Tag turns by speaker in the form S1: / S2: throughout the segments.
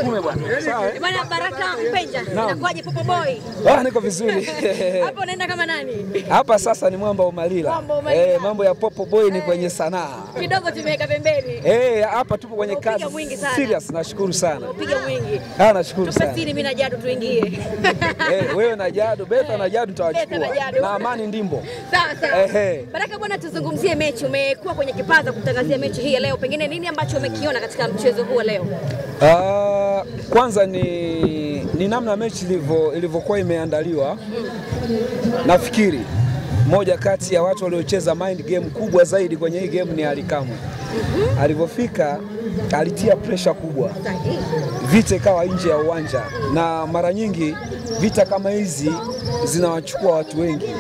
S1: Bwana Baraka Mpenja, inakuaje Popo Boy?
S2: Niko vizuri.
S1: Hapo unaenda kama nani?
S2: Hapa sasa ni Mwamba Umalila. Mambo ya Popo Boy ni kwenye sanaa.
S1: Kidogo tumeweka pembeni.
S2: Hapa tupo kwenye kazi. Serious, nashukuru sana.
S1: Upiga mwingi.
S2: Nashukuru sana.
S1: Tupasini mimi na Jadu tuingie.
S2: Wewe na Jadu, Betha na Jadu tutawachukua. Na Amani Ndimbo.
S1: Sawa. Baraka bwana, tuzungumzie mechi. Umekuwa kwenye kipaza kutangazia mechi hii leo. Pengine nini ambacho umekiona katika mchezo huu leo?
S2: Kwanza ni namna mechi ilivyokuwa imeandaliwa. Nafikiri moja kati ya watu waliocheza mind game kubwa zaidi kwenye hii game ni Ali Kamwe. Alivyofika alitia pressure kubwa, vita ikawa nje ya uwanja, na mara nyingi vita kama hizi zinawachukua watu wengi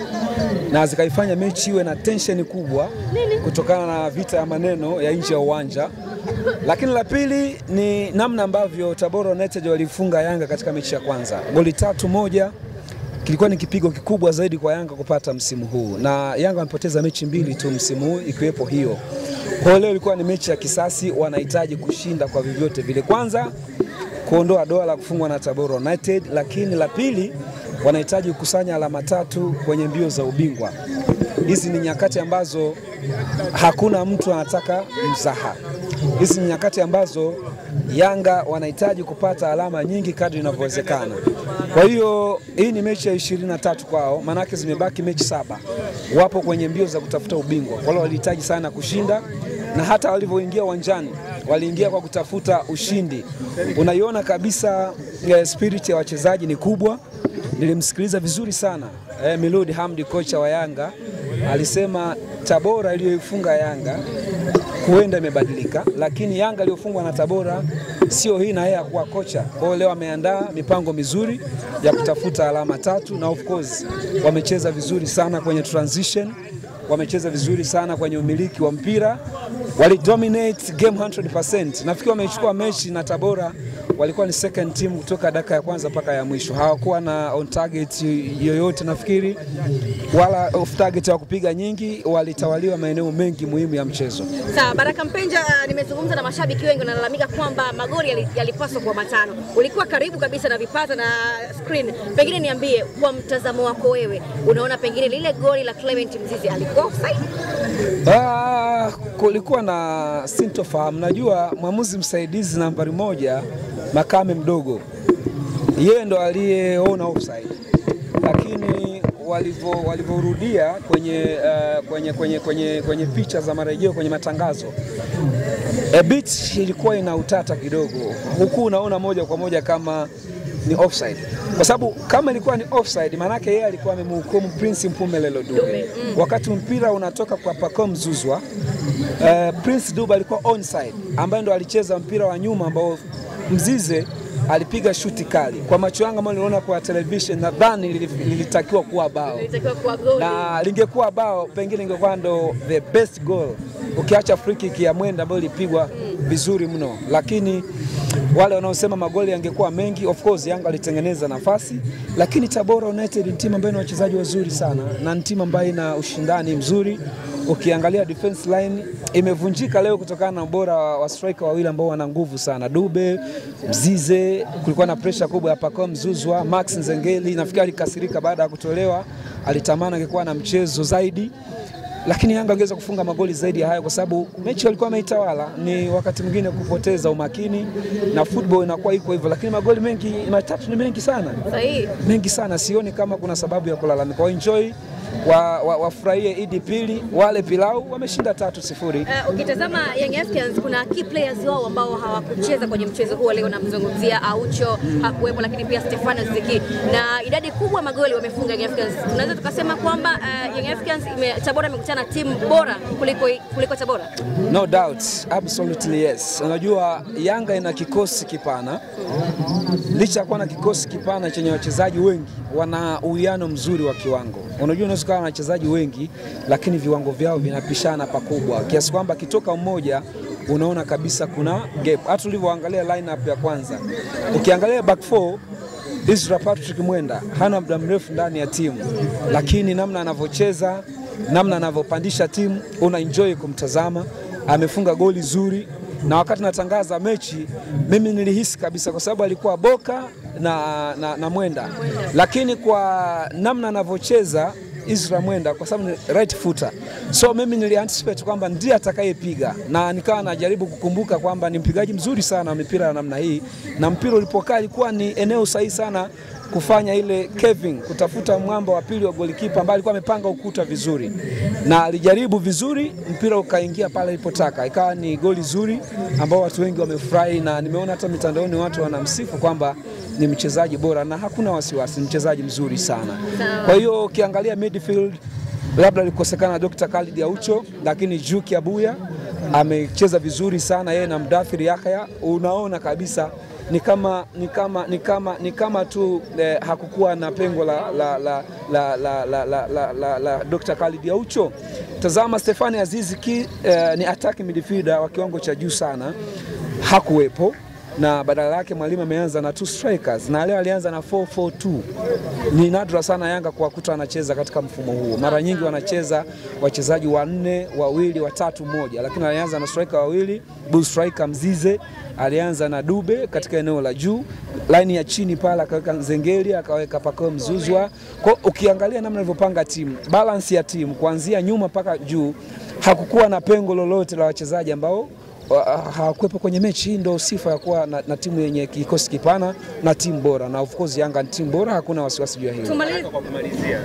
S2: na zikaifanya mechi iwe na tension kubwa kutokana na vita ya maneno ya nje ya uwanja. Lakini la pili ni namna ambavyo Tabora United walifunga Yanga katika mechi ya kwanza. Goli 3-1 kilikuwa ni kipigo kikubwa zaidi kwa Yanga kupata msimu huu, na Yanga wamepoteza mechi 2 tu msimu huu ikiwepo hiyo. Kwa leo ilikuwa ni mechi ya kisasi, wanahitaji kushinda kwa vyovyote vile. Kwanza kuondoa doa la kufungwa na Tabora United, lakini la pili wanahitaji kukusanya alama 3 kwenye mbio za ubingwa. Hizi ni nyakati ambazo hakuna mtu anataka mzaha. Hizi ni nyakati ambazo Yanga wanahitaji kupata alama nyingi kadri inavyowezekana. Kwa hiyo hii ni mechi ya 23 kwao, manake zimebaki mechi 7. Wapo kwenye mbio za kutafuta ubingwa. Kwa hiyo walihitaji sana kushinda, na hata walivyoingia uwanjani waliingia kwa kutafuta ushindi. Unaiona kabisa spirit ya wachezaji ni kubwa. Nilimsikiliza vizuri sana Milud Hamdi, kocha wa Yanga, alisema Tabora iliyoifunga Yanga huenda imebadilika, lakini Yanga iliyofungwa na Tabora sio hii na yeye kuwa kocha. Kwa hiyo leo ameandaa mipango mizuri ya kutafuta alama 3, na of course wamecheza vizuri sana kwenye transition, wamecheza vizuri sana kwenye umiliki wa mpira, walidominate game 100%. Nafikiri wamechukua mechi na Tabora walikuwa ni second team kutoka dakika ya kwanza mpaka ya mwisho. Hawakuwa na on target yoyote nafikiri, wala off target wa kupiga nyingi, walitawaliwa maeneo mengi muhimu ya mchezo.
S1: Sawa, Baraka Mpenja, nimezungumza na mashabiki wengi wanalalamika kwamba magoli yalipaswa kuwa 5. Ulikuwa karibu kabisa na vipaza na screen. Pengine niambie kwa mtazamo wako wewe, unaona pengine lile goli la Clement Mzize alikuwa offside?
S2: Kulikuwa na sintofahamu. Najua mwamuzi msaidizi nambari 1 Makame Mdogo, yeye ndo aliyeona offside, lakini walivyorudia kwenye picha za marejeo kwenye matangazo, bit ilikuwa ina utata kidogo, huku unaona moja kwa moja kama ni offside, kwa sababu kama ilikuwa ni offside manake yeye alikuwa amemhukumu Prince Mpumelelo Dube. Wakati mpira unatoka kwa Pacome Zouzoua, Prince Dube alikuwa onside, ambaye ndo alicheza mpira wa nyuma ambao Mzize alipiga shuti kali. Kwa macho yangu ambayo niliona kwa television, nadhani lilitakiwa kuwa bao. Na lingekuwa bao pengine ingekuwa ndo the best goal, ukiacha free kick ya Mwenda ambayo ilipigwa vizuri mno. Lakini wale wanaosema magoli yangekuwa mengi, of course Yanga alitengeneza nafasi, lakini Tabora United ni timu ambayo ina wachezaji wazuri sana na ni timu ambayo ina ushindani mzuri. Ukiangalia defense line imevunjika leo kutokana na ubora wa striker wawili ambao wana nguvu sana, Dube, Mzize. Kulikuwa na pressure kubwa ya Pacome Zouzoua, Max Nzengeli nafikiri alikasirika baada ya kutolewa, alitamani angekuwa na mchezo zaidi, lakini Yanga angeweza kufunga magoli zaidi ya hayo, kwa sababu mechi walikuwa wameitawala. Ni wakati mwingine kupoteza umakini, na football inakuwa iko hivyo, lakini magoli mengi 3 ni mengi sana.
S1: Sahihi.
S2: Mengi sana, sioni kama kuna sababu ya kulalamika. Kwa enjoy wafurahie Idi Pili, wale pilau, wameshinda 3-0.
S1: Ukitazama Young Africans kuna key players wao ambao hawakucheza kwenye mchezo huo leo, namzungumzia Aucho hakuwepo, lakini pia Stefano Ziki, na idadi kubwa magoli wamefunga Young Africans. Tunaweza tukasema kwamba Young Africans Tabora imekutana timu bora kuliko Tabora?
S2: No doubt, absolutely yes. Unajua Yanga ina kikosi kipana. Licha ya kuwa na kikosi kipana chenye wachezaji wengi, wana uwiano mzuri wa kiwango. Unajua unaweza kuwa na wachezaji wengi lakini viwango vyao vinapishana pakubwa, kiasi kwamba kitoka mmoja unaona kabisa kuna gap. Hata ulivyoangalia lineup ya kwanza, ukiangalia back 4, Israel Patrick Mwenda hana muda mrefu ndani ya timu, lakini namna anavyocheza, namna anavyopandisha timu, una enjoy kumtazama. Amefunga goli zuri, na wakati natangaza mechi mimi nilihisi kabisa kwa sababu alikuwa Boka na Mwenda, lakini kwa namna anavyocheza Isra Mwenda kwa sababu ni right footer, so mimi nilianticipate kwamba ndiye atakayepiga, na nikawa najaribu kukumbuka kwamba ni mpigaji mzuri sana wa mipira ya namna hii, na mpira ulipokaa ilikuwa ni eneo sahihi sana kufanya ile Kevin kutafuta mwamba wa pili wa golikipa ambaye alikuwa amepanga ukuta vizuri, na alijaribu vizuri, mpira ukaingia pale alipotaka, ikawa ni goli zuri ambao watu wengi wamefurahi, na nimeona hata mitandaoni watu wanamsifu kwamba ni mchezaji bora na hakuna wasiwasi, mchezaji mzuri sana. Kwa hiyo ukiangalia midfield labda alikosekana Dr. Khalid Aucho, lakini Juki Abuya amecheza vizuri sana, yeye na Mdathiri Yahya, unaona kabisa ni kama tu hakukuwa na pengo la Dr. Khalid Aucho. Tazama Stefani Azizi ni attacking midfielder wa kiwango cha juu sana, hakuwepo, na badala yake mwalimu ameanza na 2 strikers, na leo alianza na 4-4-2. Ni nadra sana Yanga kuwakuta anacheza katika mfumo huo. Mara nyingi wanacheza wachezaji 4, 2, 3, 1, lakini alianza na striker 2, bull striker Mzize, alianza na Dube katika eneo la juu, line ya chini pale akaweka Nzengeli, akaweka Pako Mzuzwa. Kwa ukiangalia namna alivyopanga timu, balance ya timu kuanzia nyuma mpaka juu, hakukuwa na pengo lolote la wachezaji ambao hawakuwepo kwenye mechi hii. Ndio sifa ya kuwa na timu yenye kikosi kipana na timu bora, na of course Yanga ni timu bora, hakuna wasiwasi juu ya hilo.
S3: Kwa kumalizia,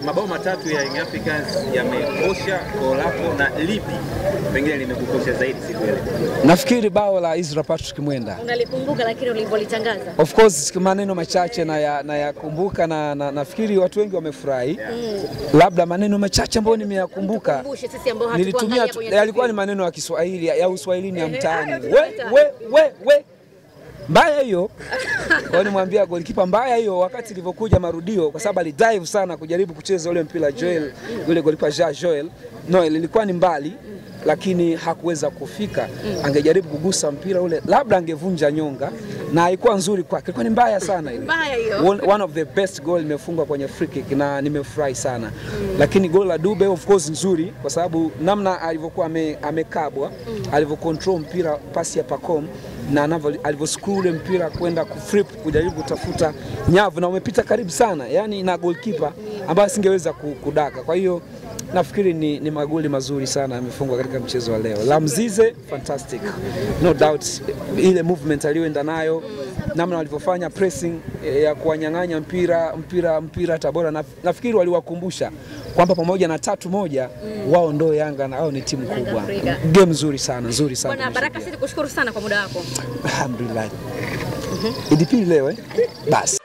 S3: mabao matatu ya Young Africans yamekosha goal lako, na lipi pengine limekukosha zaidi siku ile?
S2: Nafikiri bao la Isra Patrick Mwenda.
S1: Unalikumbuka lakini ulipolitangaza?
S2: Of course maneno machache na yakumbuka, na nafikiri watu wengi wamefurahi. Labda maneno machache ambayo nimeyakumbuka nilitumia yalikuwa ni maneno ya Kiswahili ya Uswahilini ya mtaani. We mbaya hiyo. Kwa nimwambia golikipa mbaya hiyo wakati ilivyokuja marudio, kwa sababu alidive sana kujaribu kucheza ule mpira Joel, yule golikipa Joel. No, ilikuwa ni mbali lakini hakuweza kufika. Angejaribu kugusa mpira ule labda angevunja nyonga, na haikuwa nzuri kwake. Ilikuwa ni mbaya sana ile.
S1: Mbaya hiyo.
S2: One of the best goal imefungwa kwenye free kick, na nimefurahi sana. Lakini goal la Dube of course nzuri kwa sababu namna alivyokuwa amekabwa, alivyocontrol mpira, pasi ya Pacom, na alivyoscrew ule mpira kwenda kuflip kujaribu kutafuta nyavu, na umepita karibu sana, yani na goalkeeper ambaye singeweza kudaka. Kwa hiyo nafikiri ni magoli mazuri sana yamefungwa katika mchezo wa leo. La Mzize fantastic, no doubt, ile movement aliyoenda nayo, namna walivyofanya pressing ya kuwanyang'anya mpira Tabora, nafikiri waliwakumbusha kwamba pamoja na 3-1 wao ndo Yanga na wao ni timu kubwa. Game nzuri sana.
S1: Bwana Baraka, sisi kushukuru sana kwa muda wako.
S2: Alhamdulillah. Idipili leo basi.